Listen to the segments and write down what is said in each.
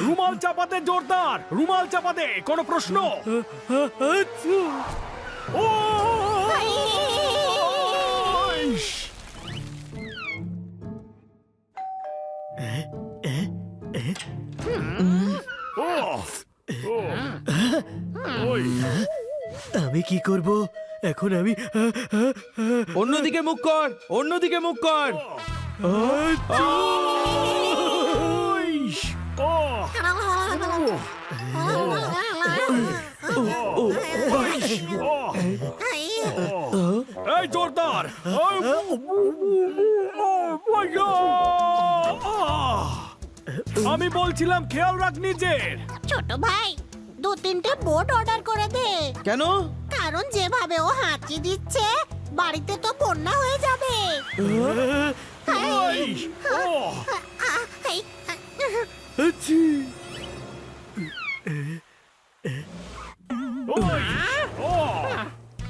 রুমাল চাপাতে জোরদার, রুমাল চাপাতে, কোনো প্রশ্ন? ও আমি কি করব এখন? আমি অন্যদিকে মুখ কর, অন্যদিকে মুখ কর। এই জোরদার, আমি বলছিলাম খেয়াল রাখ নিজের। ছোট ভাই, 2-3টে বোট অর্ডার করে দে। কেন? কারণ যেভাবে ও হাঁচি দিচ্ছে, বাড়িতে তো বন্যা হয়ে যাবে।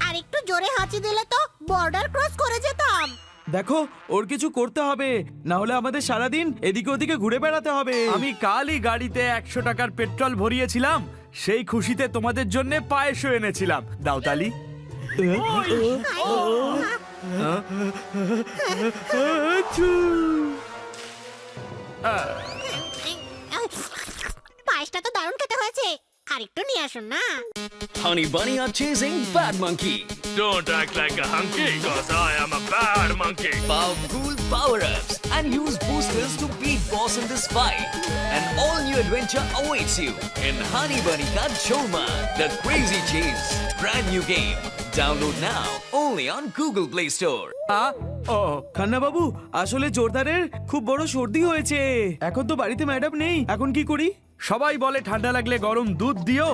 আর একটু জোরে হাঁচি দিলে তো বর্ডার ক্রস করে যেতাম। দেখো, ওর কিছু করতে হবে, না হলে আমাদের সারাদিন এদিকে ওদিকে ঘুরে বেড়াতে হবে। আমি কালই গাড়িতে 100 টাকার পেট্রোল ভরিয়েছিলাম, সেই খুশিতে তোমাদের জন্য পায়েসও এনেছিলাম। দাও তালি। পায়েসটা তো দারুণ খেতে হয়েছে, আর একটু নিয়ে আসুন না। Honey Bunny are chasing Bad Monkey. Don't act like a hunky, cause I am a bad monkey. Powerful power-ups and use boosters to beat boss in this fight. An all-new adventure awaits you in Honey Bunny Ka Choma, the Crazy Chase. Brand new game. Download now only on Google Play Store. Khanna বাবু, আসলে জোরদারের খুব বড় সর্দি হয়েছে। এখন তো বাড়িতে madam নেই, এখন কি করি? সবাই বলে ঠান্ডা লাগলে গরম দুধ দিও,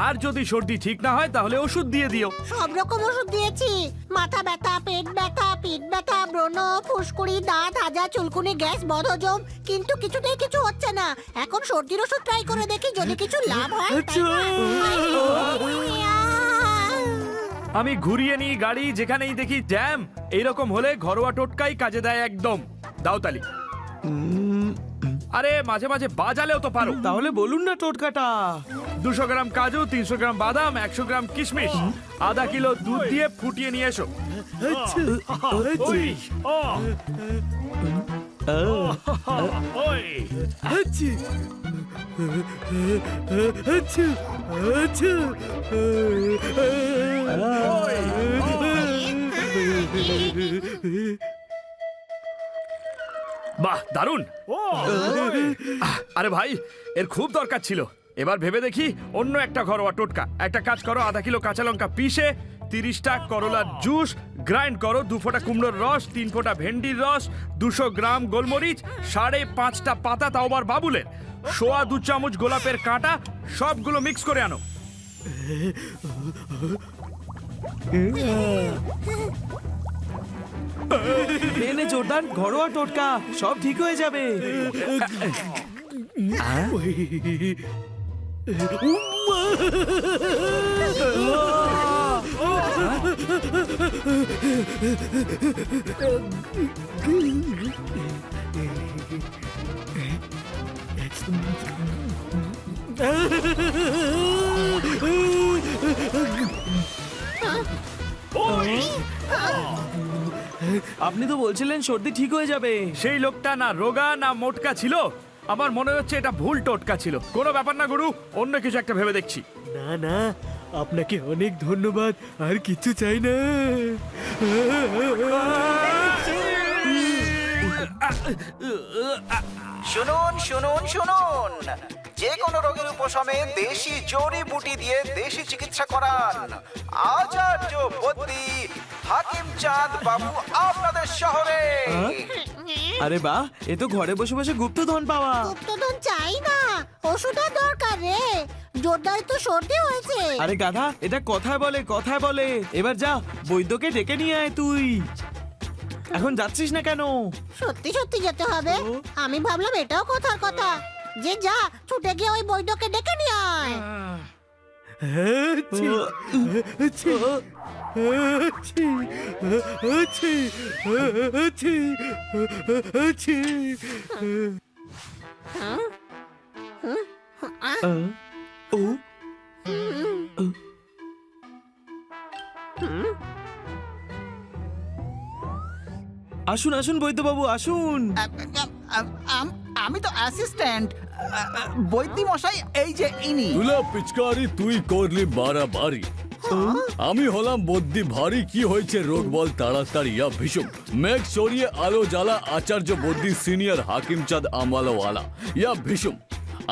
আর যদি সর্দি ঠিক না হয় তাহলে ওষুধ দিয়ে দিও। সব রকম ওষুধ দিয়েছি, মাথা ব্যথা, পেট ব্যথা, পিঠ ব্যথা, ব্রণ, ফুসকুড়ি, দাঁত হাজা, চুলকুনি, গ্যাস, বদহজম, কিন্তু কিছুতেই কিছু হচ্ছে না। এখন সর্দির ওষুধ ট্রাই করে দেখি, যদি কিছু লাভ হয়। আমি ঘুরিয়ে নিই গাড়ি, যেখানেই দেখি জ্যাম। এইরকম হলে ঘরোয়া টোটকাই কাজে দেয় একদম। দাও তালি। আরে মাঝে মাঝে বাজালেও তো পারো। তাহলে বলুন না টোটকাটা। 200 গ্রাম কাজু, 300 গ্রাম বাদাম, 100 গ্রাম কিশমিশ, আধা কিলো দুধ দিয়ে ফুটিয়ে নিয়ে এসো। বাহ, দারুণ। আরে ভাই, এর খুব দরকার ছিল। এবার ভেবে দেখি অন্য একটা ঘরোয়া টোটকা। একটা কাজ করো, আধা কিলো কাঁচা লঙ্কা পিষে, 30টা করলার জুস গ্রাইন্ড করো, 2 ফোঁটা কুমড়োর রস, 3 ফোঁটা ভেন্ডির রস, 200 গ্রাম গোলমরিচ, 5.5টা পাতা তাও আবার বাবুলের, 2 চামচ গোলাপের কাঁটা, সবগুলো মিক্স করে আনো। এনে জোরদার ঘরোয়া টোটকা, সব ঠিক হয়ে যাবে। আপনি তো বলছিলেন সর্দি ঠিক হয়ে যাবে। সেই লোকটা না রোগা না মোটকা ছিল। আমার মনে হচ্ছে এটা ভুল টোটকা ছিল। কোনো ব্যাপার না গুরু, অন্য কিছু একটা ভেবে দেখছি। না না, আপনাকে অনেক ধন্যবাদ, আর কিছু চাই না। শুনুন শুনুন শুনুন, যে কোনো রোগের উপশমে দেশি জড়িবুটি দিয়ে দেশি চিকিৎসা করান। আচার্য বদ্যি হাকিম চাঁদ বাবু আপনাদের শহরে। আরে বাহ, এ তো ঘরে বসে বসে গুপ্তধন পাওয়া। গুপ্তধন চাই না, ওষুধের দরকার রে। জোরদার তো সর্দি হয়েছে। আরে গাধা, এটা কথায় বলে, কথায় বলে। এবার যা, বৈদ্যকে ডেকে নিয়ে আয় তুই। এখন যাচ্ছিস না কেন? সত্যি সত্যি যেতে হবে। আমি ভাবলাম এটাও কথার কথা, যে যা ছুটে গিয়ে ওই বৈদ্যকে ডেকে নিয়ে আয়। আছি, আছি, আছি, আছি। ও আসুন আসুন বৈদ্যবাবু আসুন। আমি তো অ্যাসিস্ট্যান্ট বৈদ্যি মশাই, এই যে ইনি। তুলা পিচকারি তুই করলি বাড়াবাড়ি। আমি হলাম বদ্যি ভারী, কি হয়েছে রোগ বল তাড়াতাড়ি। ইয়া ভীষণ মেঘ সরিয়ে আলো জ্বালা, আচার্য বদ্যি সিনিয়র হাকিমচাঁদ আমলাওয়ালা। ইয়া ভীষণ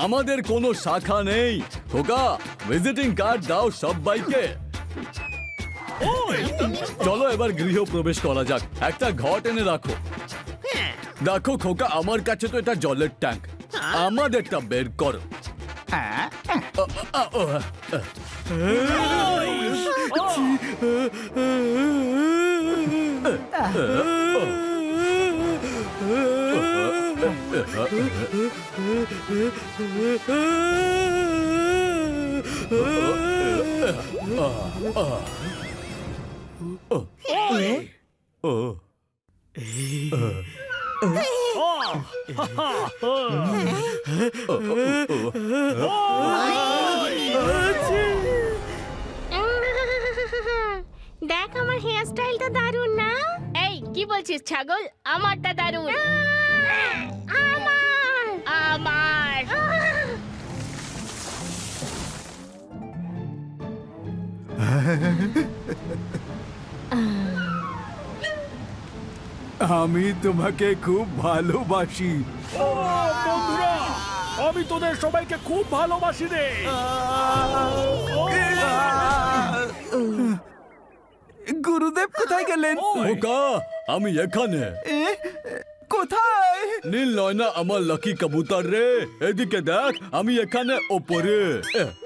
আমাদের কোনো শাখা নেই। খোকা ভিজিটিং কার্ড দাও সবাইকে। চলো এবার গৃহ প্রবেশ করা যাক। একটা ঘট এনে রাখো। দেখো খোকা, আমার কাছে তো এটা জলের ট্যাঙ্ক, আমাদেরটা বের করো। হ্যাঁ, দেখ আমার হেয়ার স্টাইলটা দারুণ না? এই কি বলছিস ছাগল? আমারটা দারুণ। আমার আমার আমি তোমাকে খুব ভালোবাসি। বন্ধুরা, আমি তোদের সবাইকে খুব ভালোবাসি রে। গুরুদেব কোথায় গেলেন? খোকা আমি এখানে। কোথায়? নীল নয়না আমার লাকি কবুতর রে, এদিকে দেখ, আমি এখানে ওপরে।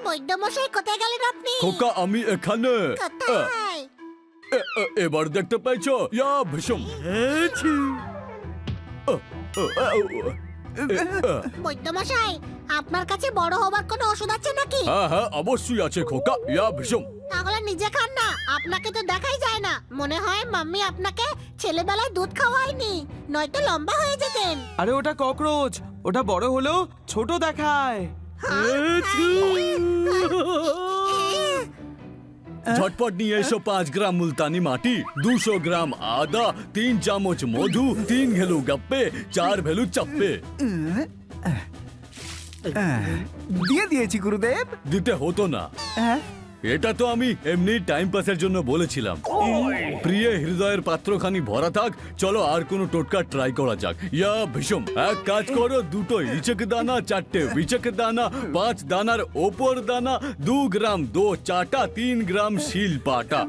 বৈদ্যমশাই কোথায় গেলেন আপনি? খোকা আমি এখানে। কোথায়? এবার দেখতে পাইছো? ইয়া ভীষণ। আছি। বৈদ্যমশাই, আপনার কাছে বড় হবার কোনো ওষুধ আছে নাকি? হ্যাঁ হ্যাঁ অবশ্যই আছে খোকা। ইয়া ভীষণ। তাহলে নিজে খান না, আপনাকে তো দেখাই যায় না। মনে হয় মাম্মি আপনাকে ছেলেবেলায় দুধ খাওয়ায়নি, নয়তো লম্বা হয়ে যেতেন। আরে ওটা ককরোচ, ওটা বড় হলেও ছোট দেখায়। ঝটপট নিয়ে এসো 5 গ্রাম মুলতানি মাটি, 200 গ্রাম আদা, 3 চামচ মধু, 3 ঘেলু গপ্পে, 4 ভেলু চাপ্পে। দিয়ে দিয়েছি গুরুদেব। দিতে হতো না, হ্যাঁ, এটা তো আমি এমনি টাইম পাসের জন্য বলেছিলাম। প্রিয় হৃদয়ের পাত্রখানি ভরা থাক, চলো আর কোনো টোটকা ট্রাই করা যাক। ইয়া ভীষণ এক কাজ করো, 2টো ইচক দানা, 4টে বিচক দানা, 5 দানার ওপর দানা, 2 গ্রাম দো চাটা, 3 গ্রাম শিল পাটা।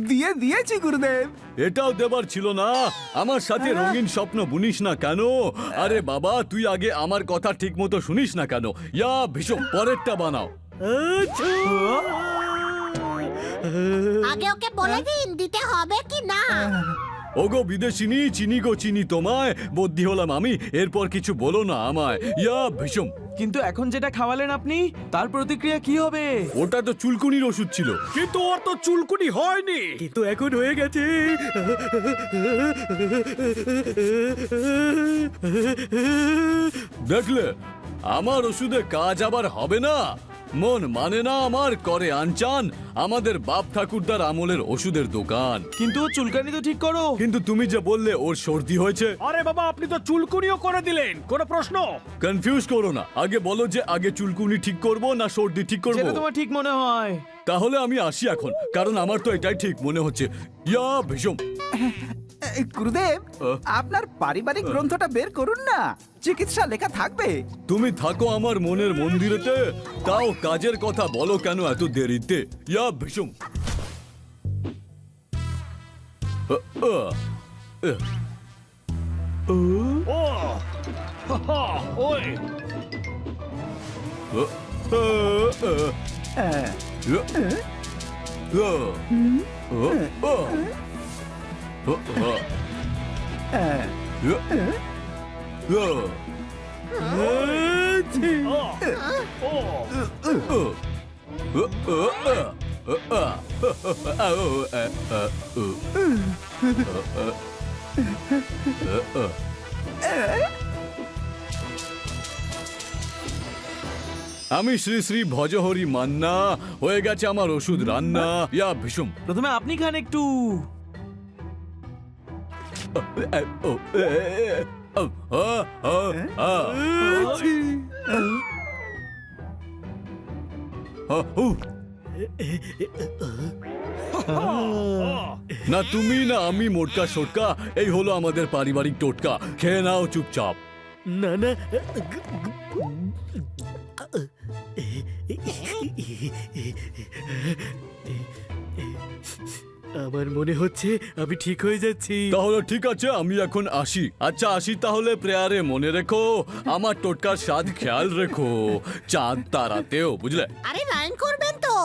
দিয়ে দিয়েছি গুরুদেব। এটাও দেবার ছিল না? আমার সাথে রঙিন স্বপ্ন বুনিস না কেন? আরে বাবা, তুই আগে আমার কথা ঠিক মতো শুনিস না কেন? ইয়া ভীষণ পরেরটা বানাও। আগে ওকে বলে দিন দিতে হবে কি না। ওগো বিদেশিনী, চিনি গো চিনি তোমায়, বদ্যি হলাম আমি, এরপর কিছু বলো না আমায়। ইয়া ভীষণ। কিন্তু এখন যেটা খাওয়ালেন আপনি, তার প্রতিক্রিয়া কি হবে? ওটা তো চুলকুনির ওষুধ ছিল। কিন্তু ওর তো চুলকুনি হয়নি। কিন্তু এখন হয়ে গেছে। দেখলে, আমার ওষুধে কাজ আবার হবে না। মন মানে না আমার, করে আনচান। আমাদের বাপ ঠাকুরদার আমলের ওষুধের দোকান। কিন্তু ওর চুলকানি তো ঠিক করো। কিন্তু তুমি যে বললে ওর সর্দি হয়েছে। আরে বাবা, আপনি তো চুলকুনিও করে দিলেন, কোনো প্রশ্ন? কনফিউজ করো না, আগে বলো যে আগে চুলকুনি ঠিক করব না সর্দি ঠিক করব। যেটা তোমার ঠিক মনে হয়। তাহলে আমি আসি এখন, কারণ আমার তো এটাই ঠিক মনে হচ্ছে। ইয়া ভীষণ। গুরুদেব, আপনার পারিবারিক গ্রন্থটা বের করুন না, চিকিৎসা লেখা থাকবে। তুমি থাকো আমার মনের মন্দিরেতে, তাও কাজের কথা বলো কেন এত দেরিতে? ইয়া ভীষণ। ও ওই আমি শ্রী শ্রী ভজহরি মান্না, হয়ে গেছে আমার ওষুধ রান্না। ইয়া ভীষণ। প্রথমে আপনি খান একটু। না তুমি না আমি, মোটকা সোটকা, এই হলো আমাদের পারিবারিক টোটকা। খেয়ে নাও চুপচাপ। না না, আমার মনে হচ্ছে আমি ঠিক হয়ে যাচ্ছি। তাহলে ঠিক আছে, আমি এখন আসি। আচ্ছা আসি তাহলে। প্রেয়ারে মনে রেখো, আমার টোটকার স্বাদ খেয়াল রেখো, চাঁদ তারাতেও, বুঝলে? আরে রাইম করবেন তো।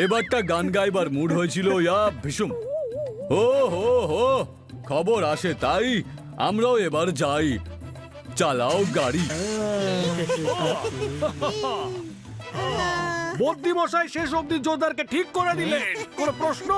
এবারটা গান গাইবার মুড হয়েছিল। ইয়া ভীষণ। ও হো হো, খবর আসে তাই আমরাও এবার যাই। চালাও গাড়ি। বদ্যি মশাই শেষ অবধি জোরদারকে ঠিক করে দিলেন। কোনো প্রশ্ন?